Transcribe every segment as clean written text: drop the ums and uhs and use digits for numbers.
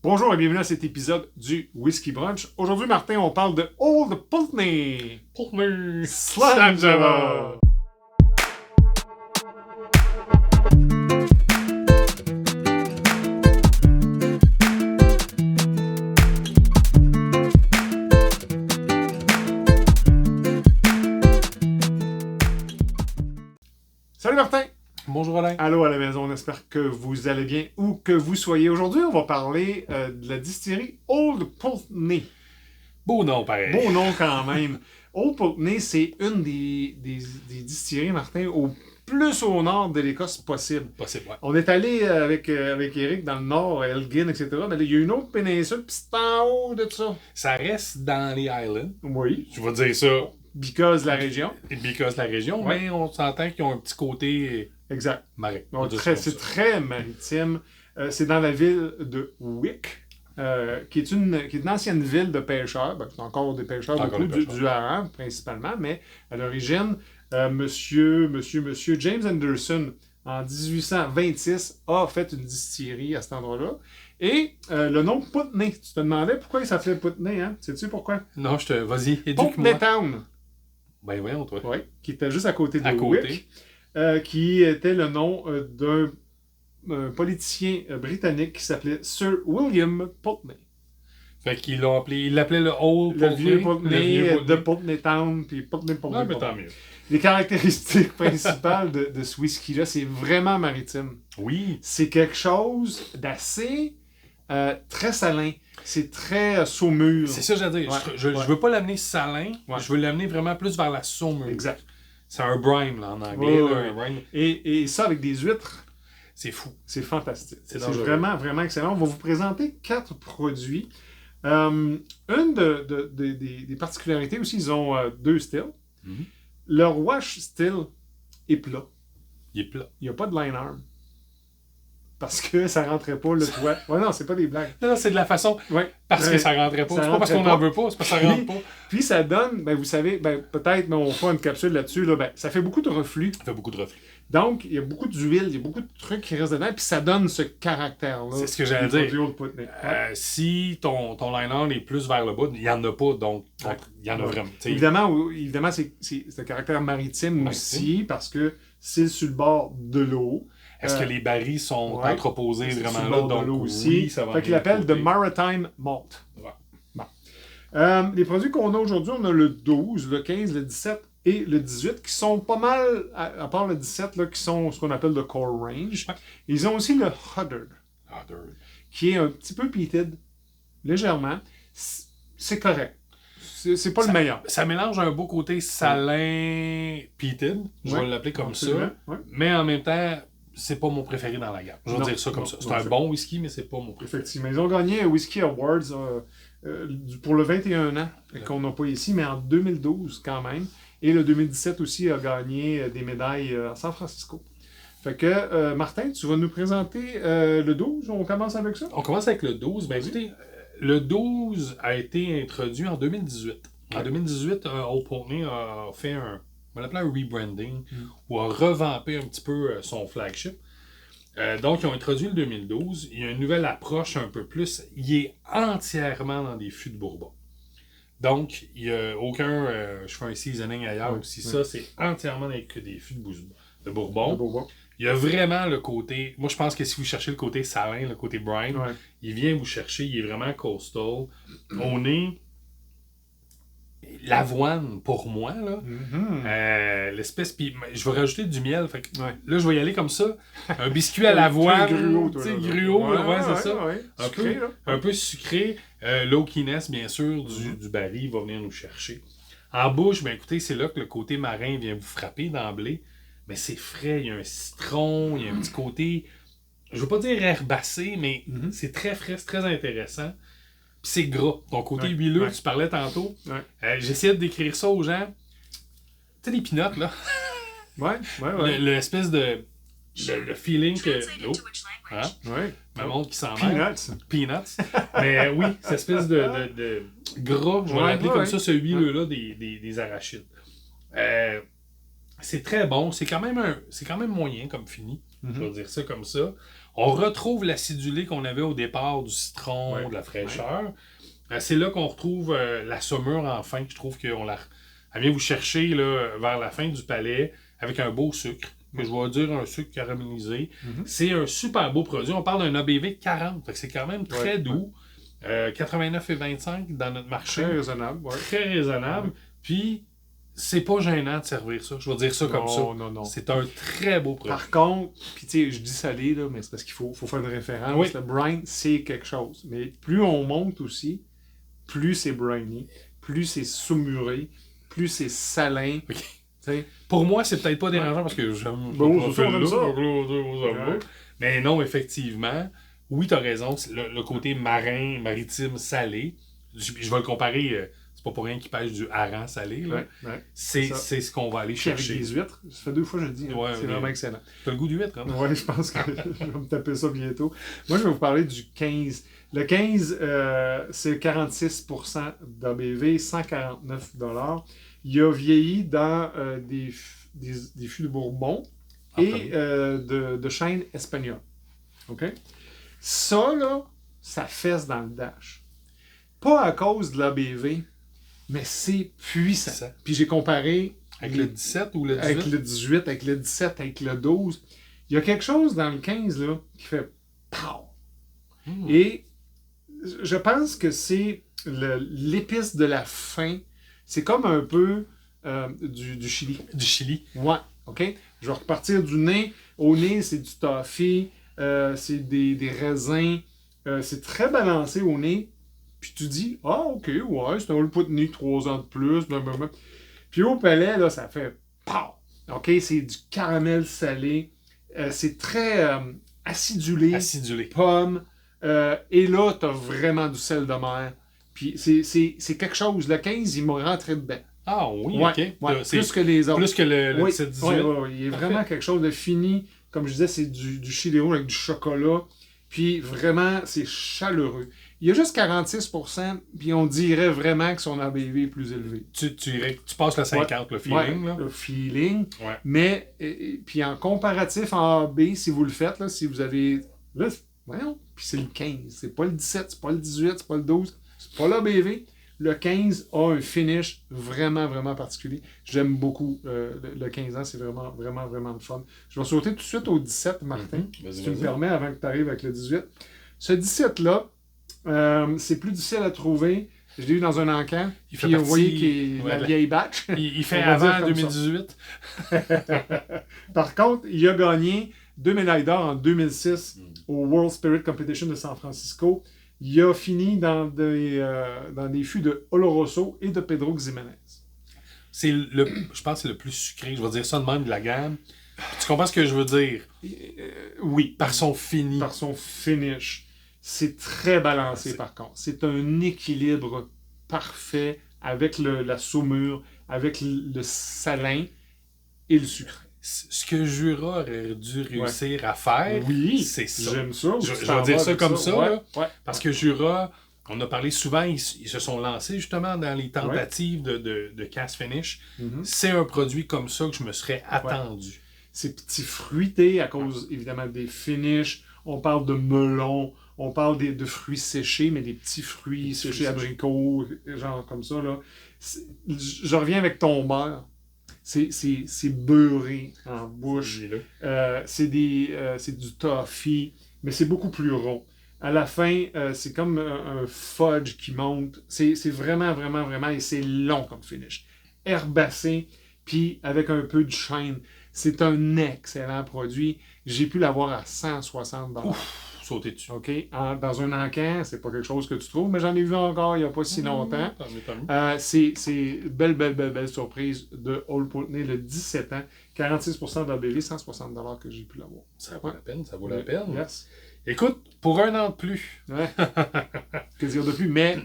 Bonjour et bienvenue à cet épisode du Whisky Brunch. Aujourd'hui, Martin, on parle de Old Pulteney. Pulteney Slanjava. Salut Martin! Bonjour Alain. Allô à la maison, on espère que vous allez bien où que vous soyez. Aujourd'hui, on va parler de la distillerie Old Pulteney. Beau nom, pareil. Bon nom quand même. Old Pulteney, c'est une des distilleries, Martin, au plus au nord de l'Écosse possible. Possible, ouais. On est allé avec Eric dans le nord, à Elgin, etc. Mais là, il y a une autre péninsule, puis c'est en haut de ça. Ça reste dans les Highlands. Oui. Je vais dire ça. Because la région. Because la région, Ouais. mais on s'entend qu'ils ont un petit côté Exact. marin. Donc, c'est très maritime. C'est dans la ville de Wick, qui est une ancienne ville de pêcheurs. Ben, c'est encore des pêcheurs, Encore beaucoup des pêcheurs. du hareng principalement, mais à l'origine, monsieur James Anderson, en 1826, a fait une distillerie à cet endroit-là. Et le nom Pulteney, tu te demandais pourquoi il s'appelait Pulteney, hein? Sais-tu pourquoi? Non, vas-y, Pulteney éduque-moi. Town, Ben voyons, toi. oui, qui était juste à côté de À côté. Wick. Qui était le nom d'un politicien britannique qui s'appelait Sir William Pulteney. Fait qu'ils l'ont appelé, ils l'appelaient le Old Le Pulteney. vieux Pulteney le vieux de Pulteney Town, puis Pulteney. Ah, mais tant mieux. Les caractéristiques principales de ce whisky-là, c'est vraiment maritime. Oui. C'est quelque chose d'assez très salin. C'est très saumur. C'est ça que j'allais dire. Ouais, Je ouais. veux pas l'amener salin, Ouais. je veux l'amener vraiment plus vers la saumure. Exact. C'est un brine, là, en anglais. Ouais, là, ouais. un brine. Et ça avec des huîtres, C'est fou. c'est fantastique. C'est C'est dangereux. vraiment, vraiment excellent. On va vous présenter 4 produits. Une des particularités aussi, ils ont 2 styles. Mhm. Leur wash style est plat. Il est plat. Il n'y a pas de line arm. Parce que ça rentrait pas le toit. Ouais, non, c'est pas des blagues. Non, c'est de la façon. Ouais. Parce que ça rentrait pas. Ça C'est pas parce qu'on rentrait n'en pas. veut pas, c'est parce que ça rentre pas. Puis ça donne, ben vous savez, ben peut-être, mais on fera une capsule là-dessus, là, ben, ça fait beaucoup de reflux. Ça fait beaucoup de reflux. Donc, il y a beaucoup d'huile, il y a beaucoup de trucs qui restent dedans, puis ça donne ce caractère-là. C'est ce que j'allais du dire. produit Old Pulteney. Ouais. Si ton liner est plus vers le bas, il n'y en a pas, donc Ouais. il y en a Ouais. vraiment. T'sais, Évidemment c'est un caractère maritime aussi, parce que c'est sur le bord de l'eau. Est-ce que les barils sont ouais. entreposés C'est vraiment sur le là? bord de Donc, l'eau aussi. oui, ça va Fait qu'il venir l'appelle de The côté. Maritime Malt. Ouais. Bon. Les produits qu'on a aujourd'hui, on a le 12, le 15, le 17 et le 18, qui sont pas mal, à part le 17, là, qui sont ce qu'on appelle le core range. Ouais. Ils ont aussi le Huddard, Ah, dirt. qui est un petit peu peated, légèrement. C'est correct. C'est pas le meilleur. Ça mélange un beau côté salin peated, je Ouais. vais l'appeler comme Absolument. ça, Ouais. mais en même temps, c'est pas mon préféré dans la gamme. Je vais Non, dire ça comme non, ça. C'est non, un c'est- bon whisky, mais c'est pas mon préféré. Effectivement. Ils ont gagné un Whisky Awards pour le 21 ans, qu'on n'a pas ici, mais en 2012 quand même. Et le 2017 aussi a gagné des médailles à San Francisco. Fait que, Martin, tu vas nous présenter le 12. On commence avec ça? On commence avec le 12. Ben Vas-y. écoutez, le 12 a été introduit en 2018. En Ouais. 2018, Old Pulteney a fait on va l'appeler un rebranding, Mm. ou a revampé un petit peu son flagship. Donc, ils ont introduit le 2012. Il y a une nouvelle approche un peu plus. Il est entièrement dans des fûts de Bourbon. Donc, il n'y a aucun... je fais un seasoning ailleurs Ouais, aussi. ouais. Ça, c'est entièrement avec des fûts de Bourbon. Le Bourbon. Il y a vraiment le côté... Moi, je pense que si vous cherchez le côté salin, le côté brine, Ouais. il vient vous chercher. Il est vraiment coastal. On est... L'avoine, pour moi, là. Mhm. L'espèce... Puis je vais rajouter du miel. Fait que Ouais. là, je vais y aller comme ça. Un biscuit à l'avoine. Tu sais, gruau, là, ouais, c'est ça. Ouais. Un Sucré, peu, là. un peu sucré. L'oakiness, bien sûr, du baril va venir nous chercher. En bouche, ben écoutez, c'est là que le côté marin vient vous frapper d'emblée. Mais c'est frais, il y a un citron, il y a un petit côté, je veux pas dire herbacé, mais Mhm. c'est très frais, c'est très intéressant. Puis c'est gras. Ton côté Ouais, huileux, ouais. tu parlais tantôt. Ouais. J'essayais de décrire ça aux gens. Tu sais, les peanuts, là. Ouais, ouais, ouais. L'espèce de... Le feeling que... Oh, hein? Ouais. Ma montre qui s'en mêle. Peanuts. Peanuts. Mais oui, cette espèce de gras, je vais Ouais, l'appeler ouais, comme ouais. ça, ce huileux-là des arachides. C'est très bon. C'est quand même moyen comme fini. Je vais dire ça comme ça. On retrouve l'acidulé qu'on avait au départ du citron, de la fraîcheur. C'est là qu'on retrouve la saumure enfin, que je trouve qu'elle vient vous chercher là, vers la fin du palais avec un beau sucre. Que je vais dire un sucre caramélisé. C'est un super beau produit. On parle d'un ABV de 40, fait que c'est quand même très doux. 89,25 dans notre marché. Très raisonnable. Très raisonnable. Puis, c'est pas gênant de servir ça. Je vais dire ça comme ça. Non. C'est un très beau produit. Par contre, puis tu sais, je dis salé, là, mais c'est parce qu'il faut faire une référence. Oui. Le brine, c'est quelque chose. Mais plus on monte aussi, plus c'est briny, plus c'est saumuré, plus c'est salin. Okay. Pour moi, c'est peut-être pas dérangeant parce que j'aime ça. Mais non, effectivement, oui, tu as raison. Le côté marin, maritime, salé, je vais le comparer, c'est pas pour rien qu'il pêche du hareng salé. Là. C'est ce qu'on va aller chercher. Avec des huîtres, ça fait 2 fois que je le dis. C'est vraiment excellent. Tu as le goût d'huître, hein? Oui, je pense que je vais me taper ça bientôt. Moi, je vais vous parler du 15. Le 15, c'est 46% d'ABV, 149 $. Il a vieilli dans des fûts de Bourbon et de chêne espagnol. OK? Ça, là, ça fesse dans le dash. Pas à cause de l'ABV, mais c'est puissant. Puis j'ai comparé... Avec le 17 ou le 18? Avec le 18, avec le 17, avec le 12. Il y a quelque chose dans le 15, là, qui fait... Pow! Et je pense que c'est l'épice de la fin. C'est comme un peu du chili. Du chili. Ouais, OK? Je vais repartir du nez. Au nez, c'est du toffee, c'est des raisins. C'est très balancé au nez. Puis tu dis, ah, OK, ouais, c'est un Old Putney 3 ans de plus. Blablabla. Puis au palais, là, ça fait pow! OK? C'est du caramel salé. C'est très acidulé. Pomme. Et là, t'as vraiment du sel de mer. Puis c'est quelque chose. Le 15, il m'a rentré dedans. Ah oui, ouais, OK. Ouais, plus que les autres. Plus que le 17-18. Oui. Il est vraiment quelque chose de fini. Comme je disais, c'est du chili rouge avec du chocolat. Puis vraiment, c'est chaleureux. Il y a juste 46%, puis on dirait vraiment que son ABV est plus élevé. Tu passes le 50, le feeling. Là. Le feeling. Ouais. Mais, puis en comparatif en AB, si vous le faites, là, si vous avez... Là, voyons, puis c'est le 15. C'est pas le 17, c'est pas le 18, c'est pas le 12, c'est pas l'ABV. Le 15 a un finish vraiment, vraiment particulier. J'aime beaucoup le 15 ans, c'est vraiment, vraiment, vraiment le fun. Je vais sauter tout de suite au 17, Martin, si tu me permets, avant que tu arrives avec le 18. Ce 17-là, c'est plus difficile à trouver. Je l'ai eu dans un encan. Puis vous voyez qu'il est la vieille batch. Il fait avant 2018. Par contre, il a gagné 2 médailles d'or en 2006 au World Spirit Competition de San Francisco. Il a fini dans des fûts de Oloroso et de Pedro Ximénez. Je pense que c'est le plus sucré. Je vais dire ça de même de la gamme. Tu comprends ce que je veux dire? Oui. Par son fini. Par son finish. C'est très balancé, par contre. C'est un équilibre parfait avec la saumure, avec le salin et le sucré. Ce que Jura aurait dû réussir à faire, c'est ça. J'aime ça. Je vais dire ça comme ça. Là, parce que Jura, on a parlé souvent, ils se sont lancés justement dans les tentatives de cast finish. C'est un produit comme ça que je me serais attendu. C'est petit fruité à cause, évidemment, des finishes. On parle de melon, on parle de fruits séchés, mais des petits fruits séchés, abricots, genre comme ça. Là. Je reviens avec ton beurre. C'est beurré en bouche. C'est du toffee, mais c'est beaucoup plus rond. À la fin, c'est comme un fudge qui monte. C'est vraiment, vraiment, vraiment, et c'est long comme finish. Herbacé, puis avec un peu de chêne. C'est un excellent produit. J'ai pu l'avoir à 160 $. Sauter dessus. OK? Dans un encan, c'est pas quelque chose que tu trouves, mais j'en ai vu encore il n'y a pas si longtemps. C'est belle surprise de Old Putney, le 17 ans. 46% d'ABV, 160 $ que j'ai pu l'avoir. Ça vaut la peine, ça vaut la peine. Yes. Écoute, pour 1 an de plus. Que dire de plus, mais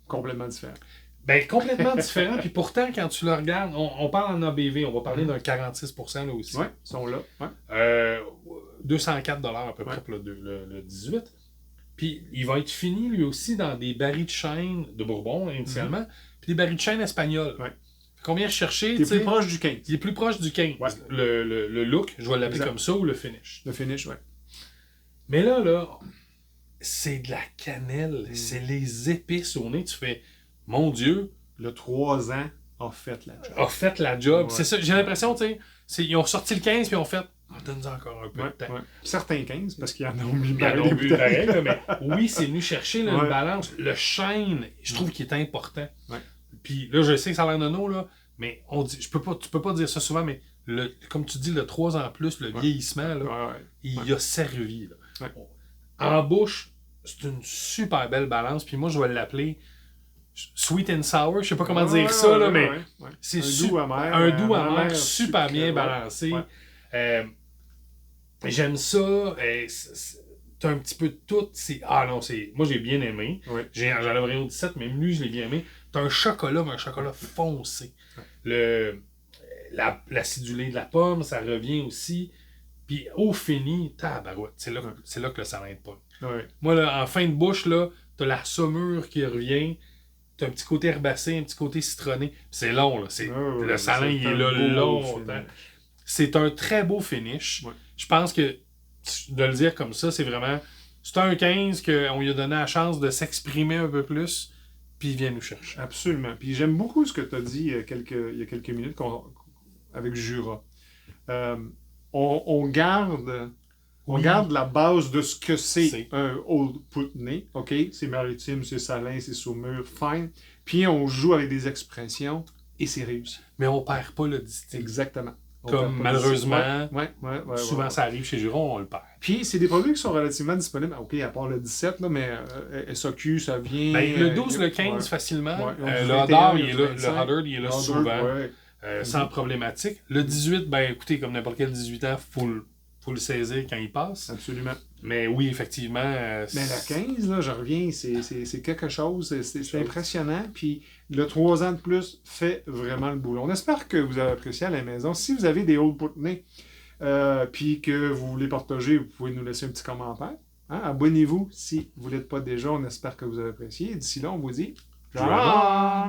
complètement différent. Ben, complètement différent. Puis pourtant, quand tu le regardes, on parle en ABV, on va parler d'un 46% là aussi. Oui, ils sont là. Ouais. 204 $ à peu près pour le 18. Puis il va être fini lui aussi dans des barils de chêne de Bourbon initialement, puis des barils de chêne espagnols. Ouais. Combien chercher? Il est plus proche du 15. Il est plus proche du 15. Ouais. Le look, je vais l'appeler comme ça, ou le finish. Le finish, oui. Mais là, c'est de la cannelle. C'est les épices au nez. Tu fais, mon Dieu. Le 3 ans a fait la job. A fait la job. Ouais. C'est ça. J'ai l'impression, tu sais, ils ont sorti le 15 puis ils ont fait, donne-nous encore un peu de temps. Ouais. Certains 15, parce qu'il y en a mis Il y en a bu pareil, là, mais oui, c'est venu chercher là, Ouais. une balance. Le chêne, je trouve qu'il est important. Ouais. Puis là, je sais que ça a l'air nono, là, mais on dit, tu peux pas dire ça souvent, mais comme tu dis, le 3 ans plus, le vieillissement, là, il a servi. Là. Ouais. En bouche, c'est une super belle balance. Puis moi, je vais l'appeler sweet and sour. Je sais pas comment dire ça, là, mais c'est un doux amer super bien balancé. Ouais. J'aime ça. T'as un petit peu de tout. Moi, j'ai bien aimé. Ouais. J'en avais au 17, mais lui, je l'ai bien aimé. T'as un chocolat, mais un chocolat foncé. Ouais. L'acidulé de la pomme, ça revient aussi. Puis au fini, tabarouette, c'est là que le salin est pas. Ouais. Moi, là, en fin de bouche, là, t'as la saumure qui revient. T'as un petit côté herbacé, un petit côté citronné. C'est long, là. Le salin, il est là longtemps. C'est un très beau finish. Ouais. Je pense que, de le dire comme ça, c'est vraiment... C'est un 15 qu'on lui a donné la chance de s'exprimer un peu plus, puis il vient nous chercher. Absolument. Puis j'aime beaucoup ce que tu as dit il y a quelques minutes avec Jura. On garde la base de ce que c'est un Old Putney. OK? C'est maritime, c'est salin, c'est saumure, fine. Puis on joue avec des expressions et c'est réussi. Mais on perd pas le distinct. Exactement. Comme malheureusement, souvent ça arrive chez Juron, on le perd. Puis c'est des produits qui sont relativement disponibles. OK, à part le 17, là, mais SOQ, ça vient... Ben, le 12, le 15 facilement. Le Hodder, il est là. Le Hodder, il est là souvent. Ouais. Sans problématique. Le 18, ben écoutez, comme n'importe quel 18 ans, faut le saisir quand il passe. Absolument. Mais oui, effectivement... mais la 15, là, je reviens, c'est quelque chose, c'est impressionnant. Puis le 3 ans de plus fait vraiment le boulot. On espère que vous avez apprécié à la maison. Si vous avez des Old Putney, puis que vous voulez partager, vous pouvez nous laisser un petit commentaire. Hein? Abonnez-vous si vous ne l'êtes pas déjà. On espère que vous avez apprécié. D'ici là, on vous dit... Ciao!